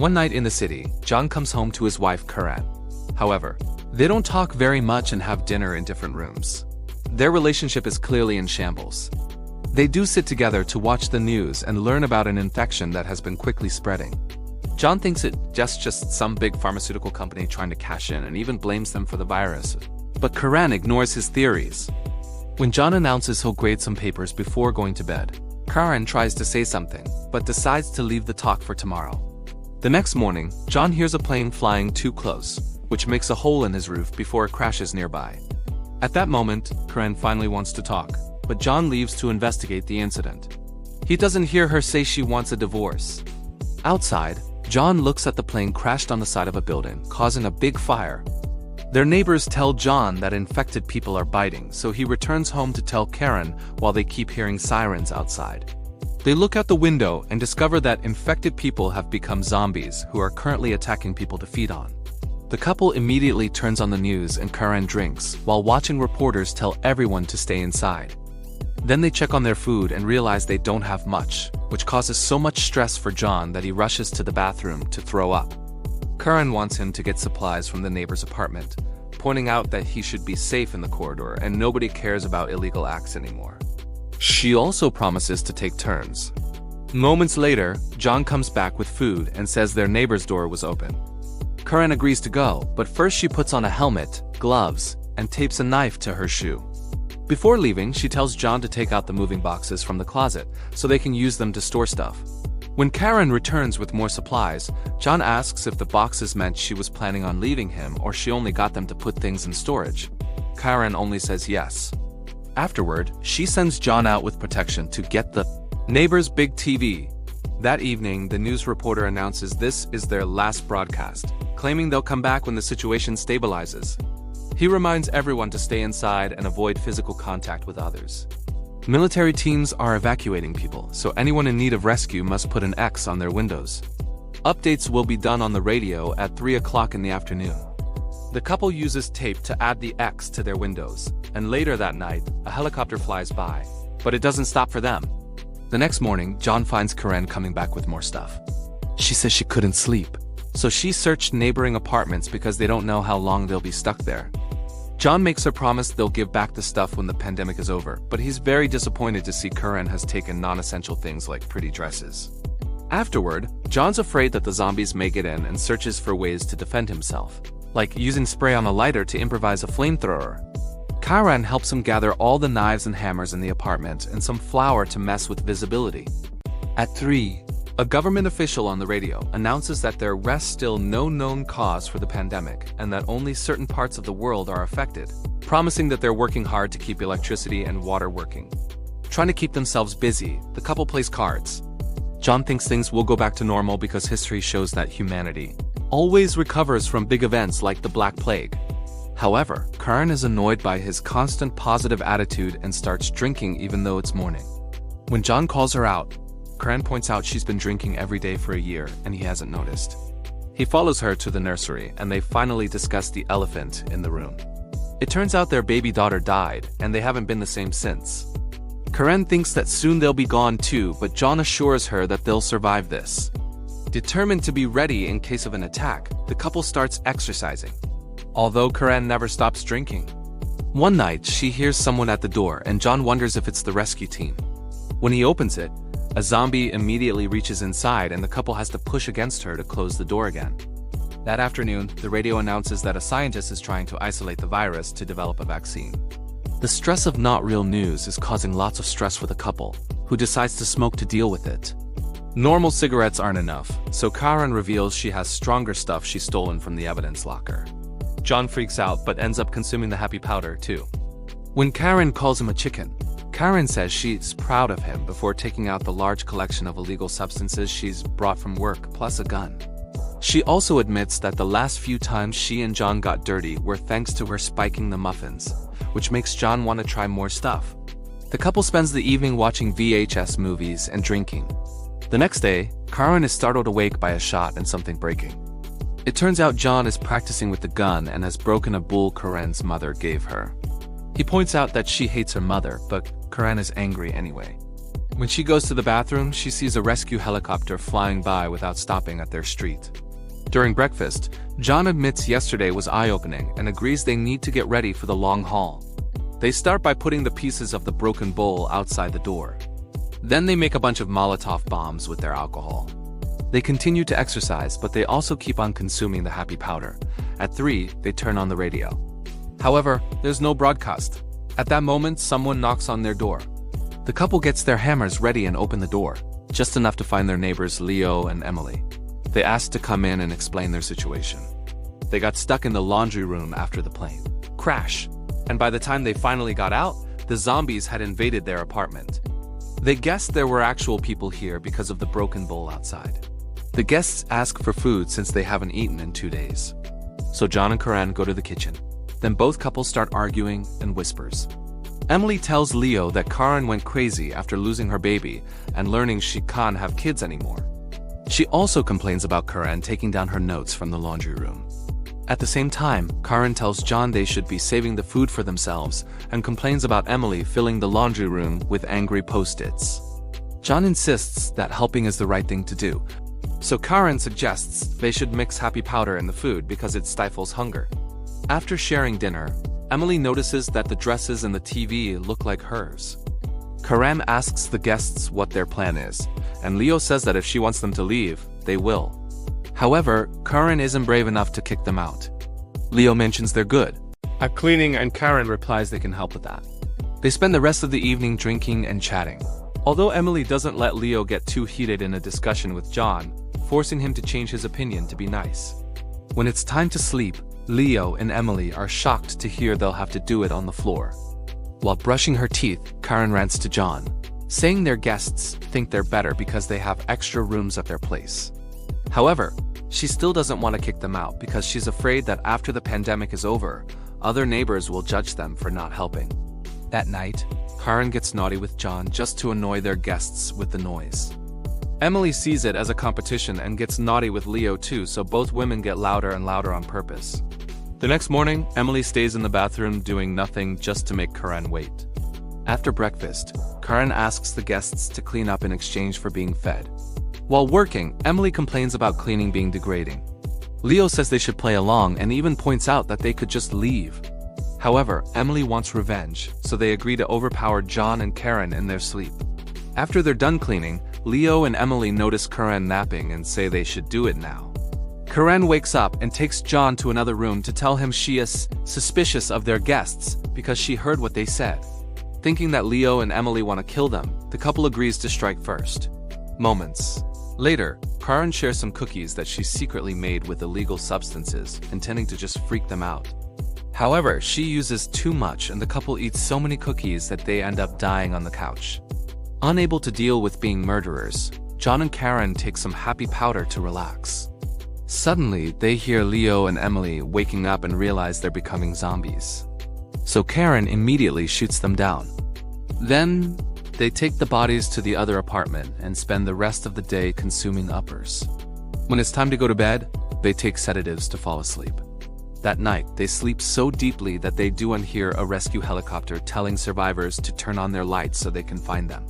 One night in the city, John comes home to his wife Karan. However, they don't talk very much and have dinner in different rooms. Their relationship is clearly in shambles. They do sit together to watch the news and learn about an infection that has been quickly spreading. John thinks it's just some big pharmaceutical company trying to cash in and even blames them for the virus. But Karan ignores his theories. When John announces he'll grade some papers before going to bed, Karan tries to say something, but decides to leave the talk for tomorrow. The next morning, John hears a plane flying too close, which makes a hole in his roof before it crashes nearby. At that moment, Karan finally wants to talk, but John leaves to investigate the incident. He doesn't hear her say she wants a divorce. Outside, John looks at the plane crashed on the side of a building, causing a big fire. Their neighbors tell John that infected people are biting, so he returns home to tell Karan while they keep hearing sirens outside. They look out the window and discover that infected people have become zombies who are currently attacking people to feed on. The couple immediately turns on the news and Karan drinks, while watching reporters tell everyone to stay inside. Then they check on their food and realize they don't have much, which causes so much stress for John that he rushes to the bathroom to throw up. Karan wants him to get supplies from the neighbor's apartment, pointing out that he should be safe in the corridor and nobody cares about illegal acts anymore. She also promises to take turns. Moments later, John comes back with food and says their neighbor's door was open. Karan agrees to go, but first she puts on a helmet, gloves, and tapes a knife to her shoe. Before leaving, she tells John to take out the moving boxes from the closet so they can use them to store stuff. When Karan returns with more supplies, John asks if the boxes meant she was planning on leaving him or she only got them to put things in storage. Karan only says yes. Afterward, she sends John out with protection to get the neighbor's big TV. That evening, the news reporter announces this is their last broadcast, claiming they'll come back when the situation stabilizes. He reminds everyone to stay inside and avoid physical contact with others. Military teams are evacuating people, so anyone in need of rescue must put an X on their windows. Updates will be done on the radio at 3 o'clock in the afternoon. The couple uses tape to add the X to their windows, and later that night, a helicopter flies by, but it doesn't stop for them. The next morning, John finds Karan coming back with more stuff. She says she couldn't sleep, so she searched neighboring apartments because they don't know how long they'll be stuck there. John makes her promise they'll give back the stuff when the pandemic is over, but he's very disappointed to see Karan has taken non-essential things like pretty dresses. Afterward, John's afraid that the zombies may get in and searches for ways to defend himself, like using spray on a lighter to improvise a flamethrower. Karan helps him gather all the knives and hammers in the apartment and some flour to mess with visibility. At 3, a government official on the radio announces that there rests still no known cause for the pandemic and that only certain parts of the world are affected, promising that they're working hard to keep electricity and water working. Trying to keep themselves busy, the couple plays cards. John thinks things will go back to normal because history shows that humanity always recovers from big events like the Black Plague. However, Karan is annoyed by his constant positive attitude and starts drinking even though it's morning. When John calls her out, Karan points out she's been drinking every day for a year and he hasn't noticed. He follows her to the nursery and they finally discuss the elephant in the room. It turns out their baby daughter died and they haven't been the same since. Karan thinks that soon they'll be gone too, but John assures her that they'll survive this. Determined to be ready in case of an attack, the couple starts exercising, although Karan never stops drinking. One night, she hears someone at the door and John wonders if it's the rescue team. When he opens it, a zombie immediately reaches inside and the couple has to push against her to close the door again. That afternoon, the radio announces that a scientist is trying to isolate the virus to develop a vaccine. The stress of not real news is causing lots of stress for the couple, who decides to smoke to deal with it. Normal cigarettes aren't enough, so Karan reveals she has stronger stuff she's stolen from the evidence locker. John freaks out but ends up consuming the happy powder too. When Karan calls him a chicken, Karan says she's proud of him before taking out the large collection of illegal substances she's brought from work, plus a gun. She also admits that the last few times she and John got dirty were thanks to her spiking the muffins, which makes John want to try more stuff. The couple spends the evening watching VHS movies and drinking. The next day, Karan is startled awake by a shot and something breaking. It turns out John is practicing with the gun and has broken a bull Karan's mother gave her. He points out that she hates her mother, but Karan is angry anyway. When she goes to the bathroom, she sees a rescue helicopter flying by without stopping at their street. During breakfast, John admits yesterday was eye-opening and agrees they need to get ready for the long haul. They start by putting the pieces of the broken bowl outside the door. Then they make a bunch of Molotov bombs with their alcohol. They continue to exercise, but they also keep on consuming the happy powder. At 3, they turn on the radio. However, there's no broadcast. At that moment, someone knocks on their door. The couple gets their hammers ready and open the door, just enough to find their neighbors Leo and Emily. They ask to come in and explain their situation. They got stuck in the laundry room after the plane crash, and by the time they finally got out, the zombies had invaded their apartment. They guessed there were actual people here because of the broken bowl outside. The guests ask for food since they haven't eaten in 2 days. So John and Karen go to the kitchen. Then both couples start arguing in whispers. Emily tells Leo that Karen went crazy after losing her baby and learning she can't have kids anymore. She also complains about Karen taking down her notes from the laundry room. At the same time, Karen tells John they should be saving the food for themselves and complains about Emily filling the laundry room with angry post-its. John insists that helping is the right thing to do, so Karen suggests they should mix happy powder in the food because it stifles hunger. After sharing dinner, Emily notices that the dresses in the TV look like hers. Karen asks the guests what their plan is, and Leo says that if she wants them to leave, they will. However, Karen isn't brave enough to kick them out. Leo mentions they're good at cleaning, and Karen replies they can help with that. They spend the rest of the evening drinking and chatting. Although Emily doesn't let Leo get too heated in a discussion with John, forcing him to change his opinion to be nice. When it's time to sleep, Leo and Emily are shocked to hear they'll have to do it on the floor. While brushing her teeth, Karen rants to John, saying their guests think they're better because they have extra rooms at their place. However, she still doesn't want to kick them out because she's afraid that after the pandemic is over, other neighbors will judge them for not helping. That night, Karen gets naughty with John just to annoy their guests with the noise. Emily sees it as a competition and gets naughty with Leo too, so both women get louder and louder on purpose. The next morning, Emily stays in the bathroom doing nothing just to make Karen wait. After breakfast, Karen asks the guests to clean up in exchange for being fed. While working, Emily complains about cleaning being degrading. Leo says they should play along and even points out that they could just leave. However, Emily wants revenge, so they agree to overpower John and Karen in their sleep. After they're done cleaning, Leo and Emily notice Karen napping and say they should do it now. Karen wakes up and takes John to another room to tell him she is suspicious of their guests because she heard what they said. Thinking that Leo and Emily want to kill them, the couple agrees to strike first. Moments later, Karen shares some cookies that she secretly made with illegal substances, intending to just freak them out. However, she uses too much and the couple eats so many cookies that they end up dying on the couch. Unable to deal with being murderers, John and Karen take some happy powder to relax. Suddenly, they hear Leo and Emily waking up and realize they're becoming zombies. So Karen immediately shoots them down. Then, they take the bodies to the other apartment and spend the rest of the day consuming uppers. When it's time to go to bed, they take sedatives to fall asleep. That night, they sleep so deeply that they do unhear a rescue helicopter telling survivors to turn on their lights so they can find them.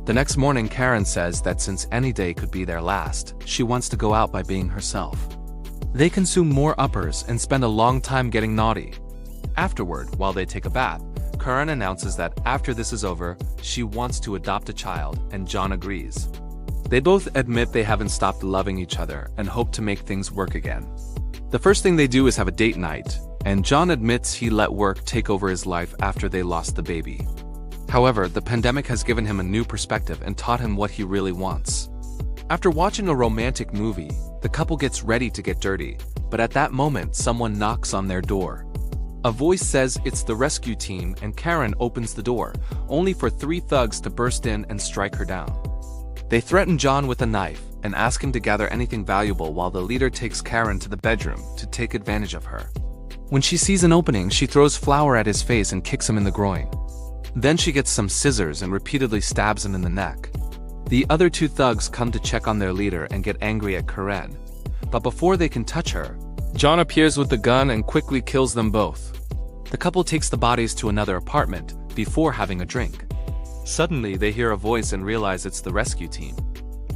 The next morning, Karen says that since any day could be their last, she wants to go out by being herself. They consume more uppers and spend a long time getting naughty. Afterward, while they take a bath, Karen announces that after this is over, she wants to adopt a child, and John agrees. They both admit they haven't stopped loving each other and hope to make things work again. The first thing they do is have a date night, and John admits he let work take over his life after they lost the baby. However, the pandemic has given him a new perspective and taught him what he really wants. After watching a romantic movie, the couple gets ready to get dirty, but at that moment, someone knocks on their door. A voice says it's the rescue team, and Karen opens the door, only for 3 thugs to burst in and strike her down. They threaten John with a knife and ask him to gather anything valuable while the leader takes Karen to the bedroom to take advantage of her. When she sees an opening, she throws flour at his face and kicks him in the groin. Then she gets some scissors and repeatedly stabs him in the neck. The other 2 thugs come to check on their leader and get angry at Karen. But before they can touch her, John appears with the gun and quickly kills them both. The couple takes the bodies to another apartment before having a drink. Suddenly, they hear a voice and realize it's the rescue team.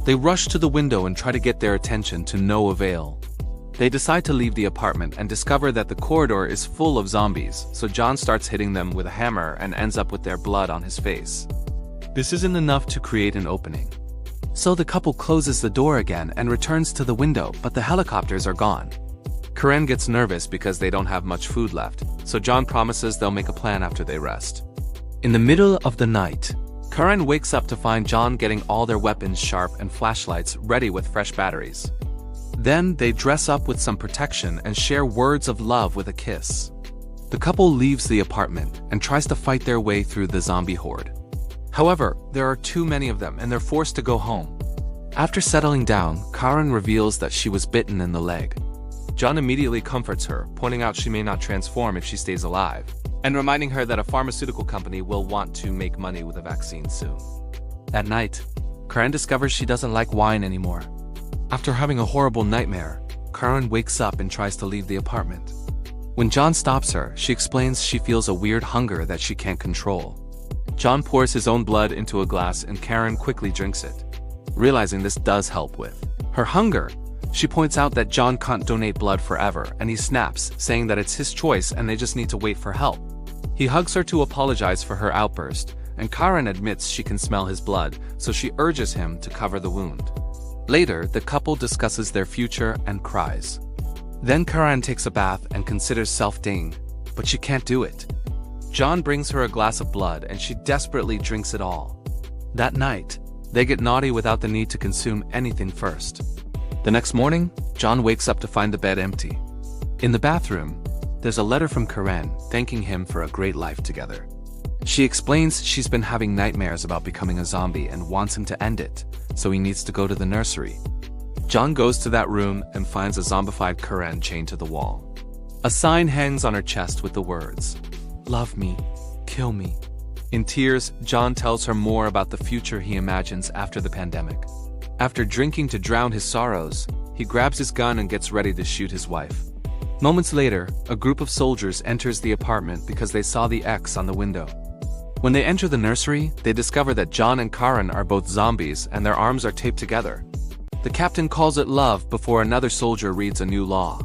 They rush to the window and try to get their attention to no avail. They decide to leave the apartment and discover that the corridor is full of zombies, so John starts hitting them with a hammer and ends up with their blood on his face. This isn't enough to create an opening. So the couple closes the door again and returns to the window, but the helicopters are gone. Karen gets nervous because they don't have much food left, so John promises they'll make a plan after they rest. In the middle of the night, Karen wakes up to find John getting all their weapons sharp and flashlights ready with fresh batteries. Then they dress up with some protection and share words of love with a kiss. The couple leaves the apartment and tries to fight their way through the zombie horde. However, there are too many of them and they're forced to go home. After settling down, Karen reveals that she was bitten in the leg. John immediately comforts her, pointing out she may not transform if she stays alive, and reminding her that a pharmaceutical company will want to make money with a vaccine soon. At night, Karen discovers she doesn't like wine anymore. After having a horrible nightmare, Karen wakes up and tries to leave the apartment. When John stops her, she explains she feels a weird hunger that she can't control. John pours his own blood into a glass and Karen quickly drinks it. Realizing this does help with her hunger, she points out that John can't donate blood forever, and he snaps, saying that it's his choice and they just need to wait for help. He hugs her to apologize for her outburst, and Karen admits she can smell his blood, so she urges him to cover the wound. Later, the couple discusses their future and cries. Then Karen takes a bath and considers self-dying, but she can't do it. John brings her a glass of blood and she desperately drinks it all. That night, they get naughty without the need to consume anything first. The next morning, John wakes up to find the bed empty. In the bathroom, there's a letter from Karen thanking him for a great life together. She explains she's been having nightmares about becoming a zombie and wants him to end it, so he needs to go to the nursery. John goes to that room and finds a zombified Karen chained to the wall. A sign hangs on her chest with the words, "Love me, kill me." In tears, John tells her more about the future he imagines after the pandemic. After drinking to drown his sorrows, he grabs his gun and gets ready to shoot his wife. Moments later, a group of soldiers enters the apartment because they saw the X on the window. When they enter the nursery, they discover that John and Karen are both zombies and their arms are taped together. The captain calls it love before another soldier reads a new law.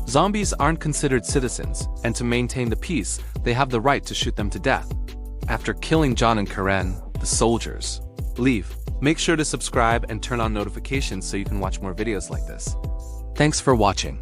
Zombies aren't considered citizens, and to maintain the peace, they have the right to shoot them to death. After killing John and Karen, the soldiers leave. Make sure to subscribe and turn on notifications so you can watch more videos like this. Thanks for watching.